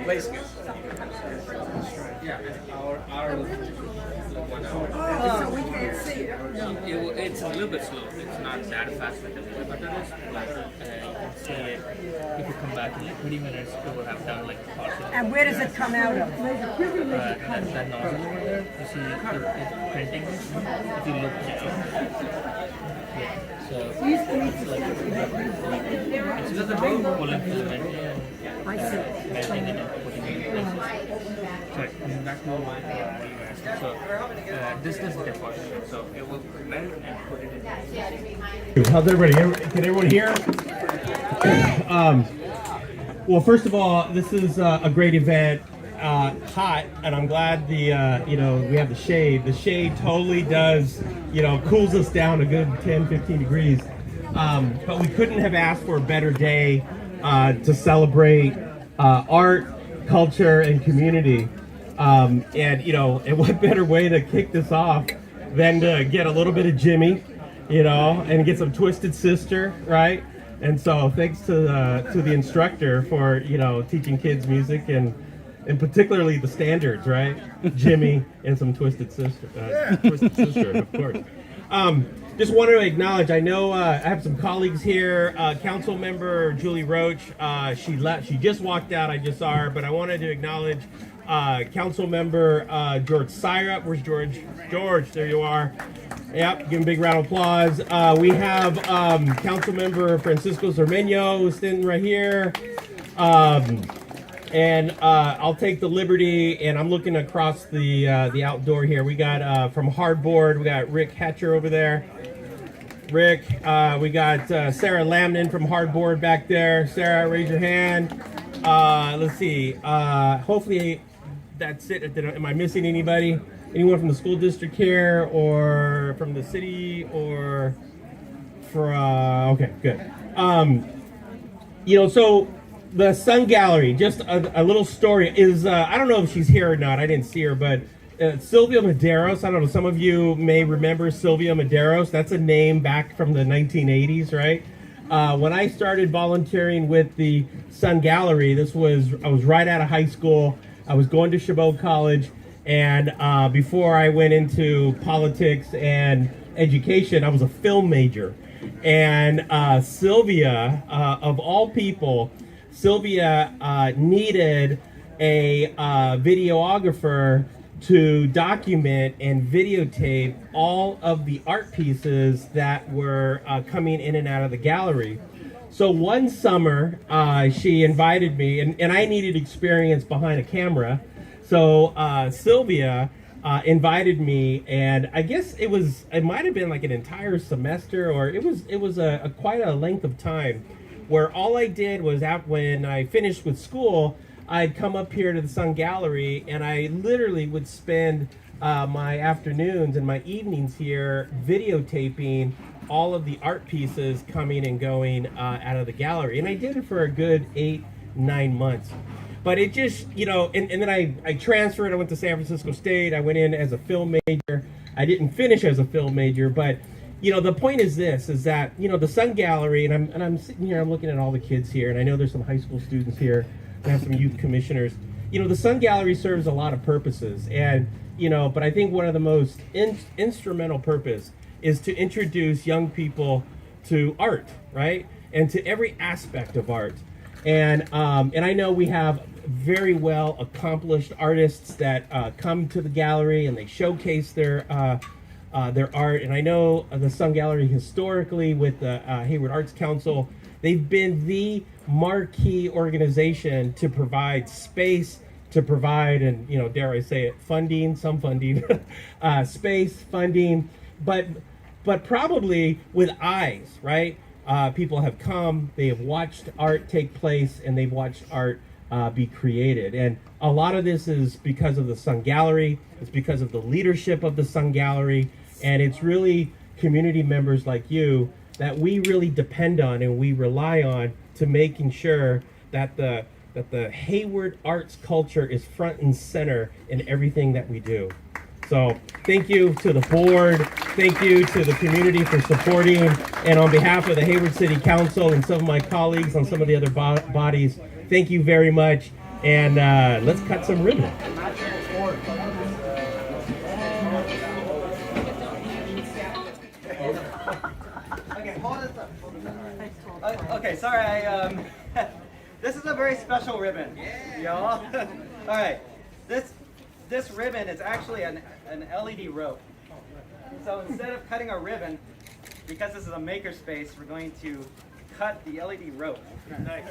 Placement. Yeah, our 1 hour. So we can't see it. It's a little bit slow. It's not that fast like the video, but it is like you can see it. If you come back in like 20 minutes, it will have done like a partial. And where does it come out of? That nozzle over there, you see it's printing. If you look down, yeah. So it's like it's just a big pulling filament and melting it and putting it in place. Sorry, coming back to what you were asking. So this is deposit. So it will melt and put it in. How's everybody? Can everyone hear? Well, first of all, this is a great event. Hot, and I'm glad we have the shade. The shade totally does, cools us down a good 10, 15 degrees. But we couldn't have asked for a better day to celebrate art, culture, and community. And what better way to kick this off than to get a little bit of Jimmy, and get some Twisted Sister, right? And so thanks to the instructor for, teaching kids music and particularly the standards, right? Jimmy and some Twisted Sister, of course. Just wanted to acknowledge, I know I have some colleagues here, Council Member Julie Roach, she just walked out, I just saw her, but I wanted to acknowledge Council Member George Syrup. Where's George? George, there you are. Yep, give him a big round of applause. We have Council Member Francisco Cermeño, who's sitting right here. And I'll take the liberty, and I'm looking across the outdoor here. We got from Hardboard, we got Rick Hatcher over there. Rick, we got Sarah Lamnin from Hardboard back there. Sarah, raise your hand. Let's see. Hopefully that's it. Am I missing anybody? Anyone from the school district here, or from the city, or for? Okay, good. So. The Sun Gallery, just a little story, is, I don't know if she's here or not, I didn't see her, but Sylvia Medeiros, I don't know, some of you may remember Sylvia Medeiros, that's a name back from the 1980s, right? When I started volunteering with the Sun Gallery, I was right out of high school, I was going to Chabot College, and before I went into politics and education, I was a film major. And Sylvia, of all people, Sylvia needed a videographer to document and videotape all of the art pieces that were coming in and out of the gallery. So one summer, she invited me, and I needed experience behind a camera. So Sylvia invited me, and I guess it might have been like an entire semester, or it was quite a length of time, where all I did was, when I finished with school, I'd come up here to the Sun Gallery, and I literally would spend my afternoons and my evenings here videotaping all of the art pieces coming and going out of the gallery. And I did it for a good 8-9 months. But it just, and then I transferred. I went to San Francisco State. I went in as a film major. I didn't finish as a film major, but the point is that, the Sun Gallery, and I'm sitting here, I'm looking at all the kids here, and I know there's some high school students here, I have some youth commissioners. The Sun Gallery serves a lot of purposes, and, but I think one of the most instrumental purpose is to introduce young people to art, right? And to every aspect of art. And I know we have very well accomplished artists that come to the gallery and they showcase their art, and I know the Sun Gallery historically with the Hayward Arts Council, they've been the marquee organization to provide space, to provide, and dare I say it, some funding, space, funding, but probably with eyes, right? People have come, they have watched art take place, and they've watched art be created. And a lot of this is because of the Sun Gallery, it's because of the leadership of the Sun Gallery, and it's really community members like you that we really depend on and we rely on to making sure that the Hayward arts culture is front and center in everything that we do. So thank you to the board, thank you to the community for supporting, and on behalf of the Hayward City Council and some of my colleagues on some of the other bodies, thank you very much. and let's cut some ribbon. Okay, hold it up. Okay, sorry, this is a very special ribbon, y'all. All right, this ribbon is actually an LED rope. So instead of cutting a ribbon, because this is a makerspace, we're going to cut the LED rope. Nice.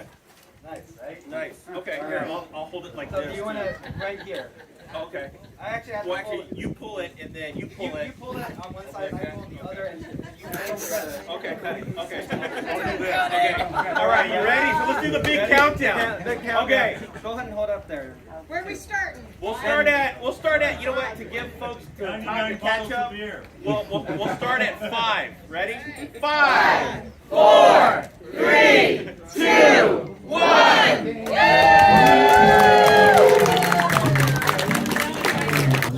Nice, right? Nice. Okay, All here, right. I'll hold it like So this. do you want to, right here? Okay. I actually have Well, to actually, hold it. you pull it, and then you pull You it. pull it on one side, I pull the other, and you pull the other. Okay, okay. I'll do this. Okay. All right, you ready? So let's do the big Ready? countdown. Big countdown. Okay. Go ahead and hold up there. Where are we starting? We'll start at, you know what, to give folks time to catch up. We'll start at 5. Ready? 5, 4, 3, 2, 1.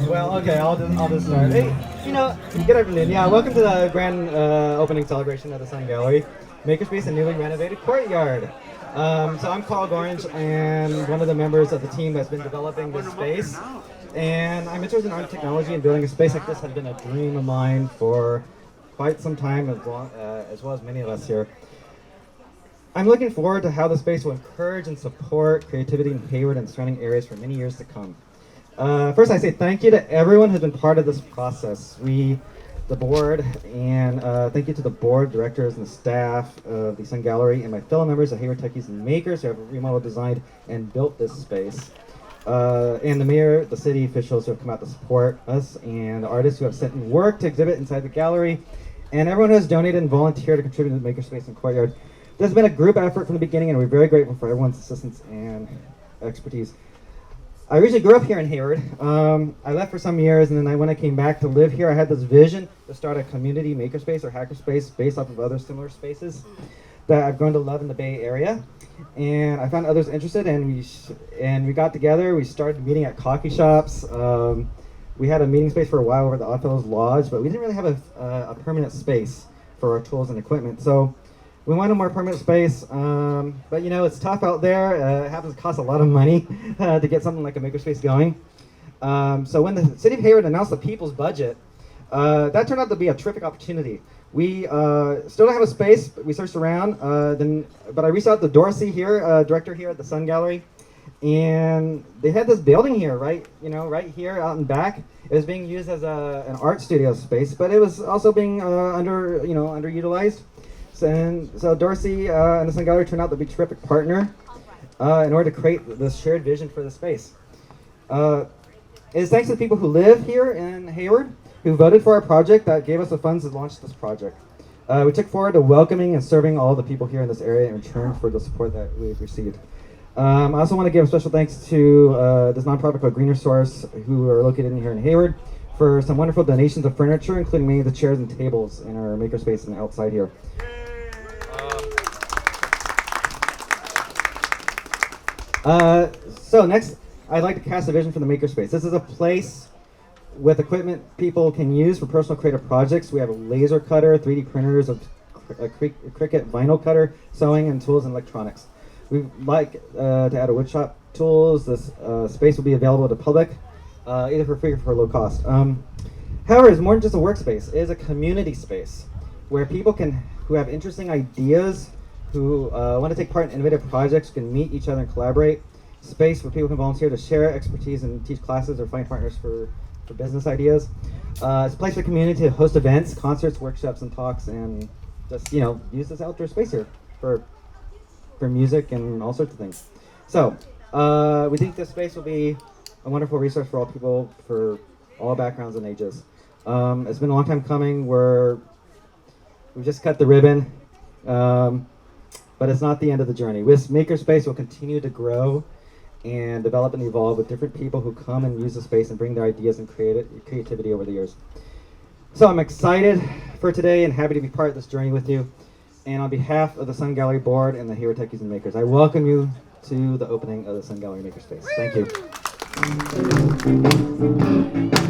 Well, okay, I'll just start. Hey, good afternoon. Yeah, welcome to the grand opening celebration of the Sun Gallery, Makerspace, and newly renovated courtyard. So I'm Carl Gorringe, and one of the members of the team that's been developing this space. And I'm interested in art technology, and building a space like this has been a dream of mine for quite some time, as well as many of us here. I'm looking forward to how the space will encourage and support creativity in Hayward and surrounding areas for many years to come. First, I say thank you to everyone who's been part of this process. The board, and thank you to the board, directors, and the staff of the Sun Gallery, and my fellow members of Hayward Techies and Makers who have remodeled, designed, and built this space. And the mayor, the city officials who have come out to support us, and the artists who have sent in work to exhibit inside the gallery, and everyone who has donated and volunteered to contribute to the Makerspace and Courtyard. This has been a group effort from the beginning, and we're very grateful for everyone's assistance and expertise. I originally grew up here in Hayward. I left for some years, and then when I came back to live here, I had this vision to start a community makerspace or hackerspace based off of other similar spaces that I've grown to love in the Bay Area. And I found others interested, and we got together. We started meeting at coffee shops. We had a meeting space for a while over at the Oddfellows Lodge, but we didn't really have a permanent space for our tools and equipment. So we wanted a more permanent space, but it's tough out there. It happens to cost a lot of money to get something like a makerspace going. So when the city of Hayward announced the people's budget, that turned out to be a terrific opportunity. We still don't have a space, but we searched around. But I reached out to Dorsey here, director here at the Sun Gallery, and they had this building here, right here out in back. It was being used as an art studio space, but it was also being underutilized. So Dorsey and the Sun Gallery turned out to be a terrific partner in order to create this shared vision for the space. It is thanks to the people who live here in Hayward who voted for our project that gave us the funds to launch this project. We took forward to welcoming and serving all the people here in this area in return for the support that we've received. I also want to give a special thanks to this nonprofit called Greener Source, who are located in here in Hayward, for some wonderful donations of furniture, including many of the chairs and tables in our makerspace and outside here. So next, I'd like to cast a vision for the Makerspace. This is a place with equipment people can use for personal creative projects. We have a laser cutter, 3D printers, a Cricut vinyl cutter, sewing, and tools and electronics. We'd like to add a woodshop tools. This space will be available to the public, either for free or for low cost. However, it's more than just a workspace. It is a community space where people who have interesting ideas, who want to take part in innovative projects, can meet each other and collaborate. Space where people can volunteer to share expertise and teach classes or find partners for business ideas. It's a place for the community to host events, concerts, workshops, and talks, and just use this outdoor space here for music and all sorts of things. So we think this space will be a wonderful resource for all people, for all backgrounds and ages. It's been a long time coming. We've just cut the ribbon. But it's not the end of the journey. This Makerspace will continue to grow and develop and evolve with different people who come and use the space and bring their ideas and creativity over the years. So I'm excited for today and happy to be part of this journey with you. And on behalf of the Sun Gallery Board and the Hayward Techies and Makers, I welcome you to the opening of the Sun Gallery Makerspace. Thank you.